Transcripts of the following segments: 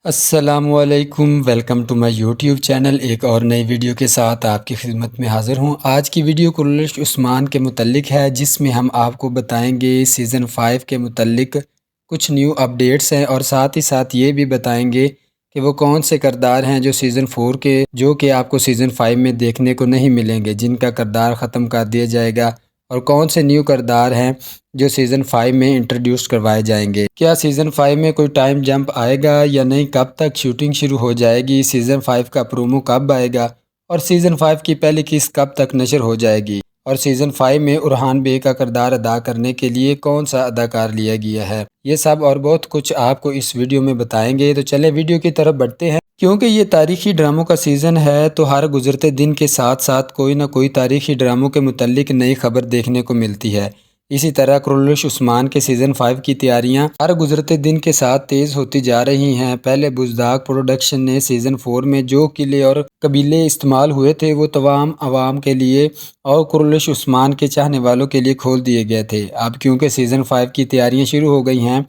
السلام علیکم، welcome to my YouTube channel. ایک اور نئی ویڈیو کے ساتھ آپ کی خدمت میں حاضر ہوں۔ آج کی ویڈیو کرولش عثمان کے متعلق ہے، جس میں ہم آپ کو بتائیں گے سیزن 5 کے متعلق کچھ نیو اپڈیٹس ہیں، اور ساتھ ہی ساتھ یہ بھی بتائیں گے کہ وہ کون سے کردار ہیں جو سیزن 4 کے جو کہ آپ کو سیزن 5 میں دیکھنے کو نہیں ملیں گے، جن کا کردار ختم کر دیا جائے گا، اور کون سے نیو کردار ہیں جو سیزن 5 میں انٹروڈیوس کروائے جائیں گے۔ کیا سیزن 5 میں کوئی ٹائم جمپ آئے گا یا نہیں، کب تک شوٹنگ شروع ہو جائے گی، سیزن 5 کا پرومو کب آئے گا، اور سیزن 5 کی پہلی قسط کب تک نشر ہو جائے گی، اور سیزن 5 میں ارحان بے کا کردار ادا کرنے کے لیے کون سا اداکار لیا گیا ہے، یہ سب اور بہت کچھ آپ کو اس ویڈیو میں بتائیں گے۔ تو چلیں ویڈیو کی طرف بڑھتے ہیں۔ کیونکہ یہ تاریخی ڈراموں کا سیزن ہے، تو ہر گزرتے دن کے ساتھ ساتھ کوئی نہ کوئی تاریخی ڈراموں کے متعلق نئی خبر دیکھنے کو ملتی ہے۔ اسی طرح کرولش عثمان کے سیزن 5 کی تیاریاں ہر گزرتے دن کے ساتھ تیز ہوتی جا رہی ہیں۔ پہلے بزداق پروڈکشن نے سیزن 4 میں جو قلعے اور قبیلے استعمال ہوئے تھے وہ تمام عوام کے لیے اور کرولش عثمان کے چاہنے والوں کے لیے کھول دیے گئے تھے۔ اب کیونکہ سیزن 5 کی تیاریاں شروع ہو گئی ہیں،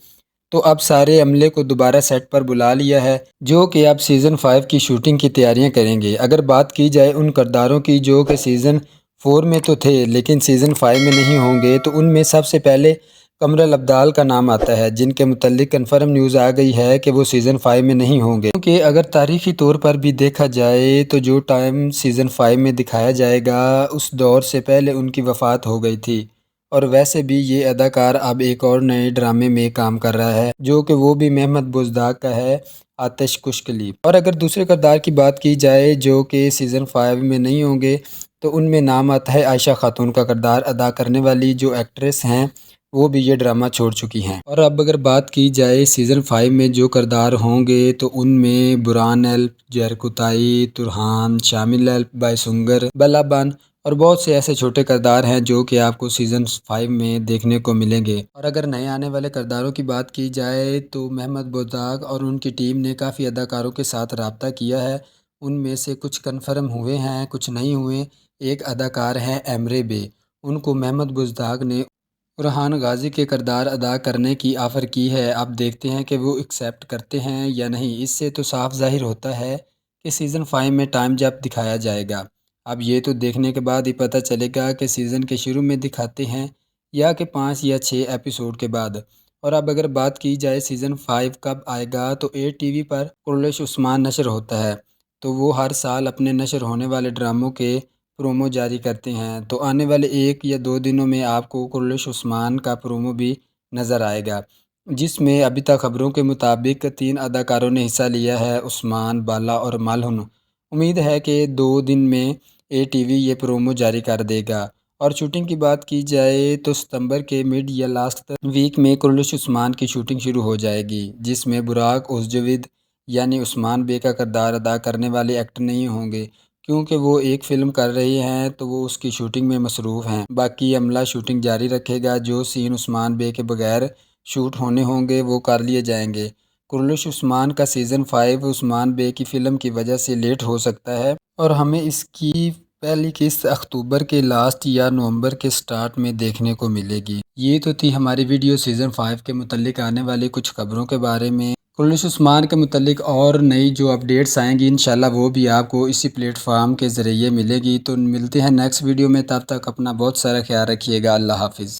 تو اب سارے عملے کو دوبارہ سیٹ پر بلا لیا ہے، جو کہ اب سیزن 5 کی شوٹنگ کی تیاریاں کریں گے۔ اگر بات کی جائے ان کرداروں کی جو کہ سیزن 4 میں تو تھے لیکن سیزن 5 میں نہیں ہوں گے، تو ان میں سب سے پہلے قمر العبدال کا نام آتا ہے، جن کے متعلق کنفرم نیوز آ گئی ہے کہ وہ سیزن 5 میں نہیں ہوں گے۔ کیونکہ اگر تاریخی طور پر بھی دیکھا جائے تو جو ٹائم سیزن 5 میں دکھایا جائے گا اس دور سے پہلے ان کی وفات ہو گئی تھی، اور ویسے بھی یہ اداکار اب ایک اور نئے ڈرامے میں کام کر رہا ہے، جو کہ وہ بھی محمد بزداق کا ہے، آتش کشکلی۔ اور اگر دوسرے کردار کی بات کی جائے جو کہ سیزن 5 میں نہیں ہوں گے، تو ان میں نام آتا ہے عائشہ خاتون کا کردار ادا کرنے والی جو ایکٹریس ہیں، وہ بھی یہ ڈرامہ چھوڑ چکی ہیں۔ اور اب اگر بات کی جائے سیزن 5 میں جو کردار ہوں گے، تو ان میں بران ایلپ، جہرکوتائی، ترہان، شامل ایلپ، بائسنگر، بلابن اور بہت سے ایسے چھوٹے کردار ہیں جو کہ آپ کو سیزن 5 میں دیکھنے کو ملیں گے۔ اور اگر نئے آنے والے کرداروں کی بات کی جائے تو محمد بزداق اور ان کی ٹیم نے کافی اداکاروں کے ساتھ رابطہ کیا ہے، ان میں سے کچھ کنفرم ہوئے ہیں، کچھ نہیں ہوئے۔ ایک اداکار ہیں ایمرے بے، ان کو محمد بزداق نے ارحان غازی کے کردار ادا کرنے کی آفر کی ہے۔ اب دیکھتے ہیں کہ وہ ایکسیپٹ کرتے ہیں یا نہیں۔ اس سے تو صاف ظاہر ہوتا ہے کہ سیزن 5 میں ٹائم جب دکھایا جائے گا۔ اب یہ تو دیکھنے کے بعد ہی پتہ چلے گا کہ سیزن کے شروع میں دکھاتے ہیں یا کہ 5 یا 6 ایپیسوڈ کے بعد۔ اور اب اگر بات کی جائے سیزن 5 کب آئے گا، تو اے ٹی وی پر کرولش عثمان نشر ہوتا ہے، تو وہ ہر سال اپنے نشر ہونے والے ڈراموں کے پرومو جاری کرتے ہیں، تو آنے والے 1 یا 2 دنوں میں آپ کو کرولش عثمان کا پرومو بھی نظر آئے گا، جس میں ابھی تک خبروں کے مطابق 3 اداکاروں نے حصہ لیا ہے، عثمان، بالا اور ملہن۔ امید ہے کہ 2 دن میں اے ٹی وی یہ پرومو جاری کر دے گا۔ اور شوٹنگ کی بات کی جائے تو ستمبر کے مڈ یا لاسٹ ویک میں کرولش عثمان کی شوٹنگ شروع ہو جائے گی، جس میں براق ازجوید یعنی عثمان بے کا کردار ادا کرنے والے ایکٹر نہیں ہوں گے، کیونکہ وہ ایک فلم کر رہے ہیں تو وہ اس کی شوٹنگ میں مصروف ہیں۔ باقی عملہ شوٹنگ جاری رکھے گا، جو سین عثمان بے کے بغیر شوٹ ہونے ہوں گے وہ کر لیے جائیں گے۔ کرولش عثمان کا سیزن 5 عثمان بے کی فلم کی وجہ سے لیٹ ہو سکتا ہے، اور ہمیں اس کی پہلی قسط اکتوبر کے لاسٹ یا نومبر کے سٹارٹ میں دیکھنے کو ملے گی۔ یہ تو تھی ہماری ویڈیو سیزن 5 کے متعلق آنے والی کچھ خبروں کے بارے میں۔ کرولش عثمان کے متعلق اور نئی جو اپڈیٹس آئیں گی انشاءاللہ وہ بھی آپ کو اسی پلیٹ فارم کے ذریعے ملے گی۔ تو ملتے ہیں نیکسٹ ویڈیو میں، تب تک اپنا بہت سارا خیال رکھیے گا۔ اللہ حافظ۔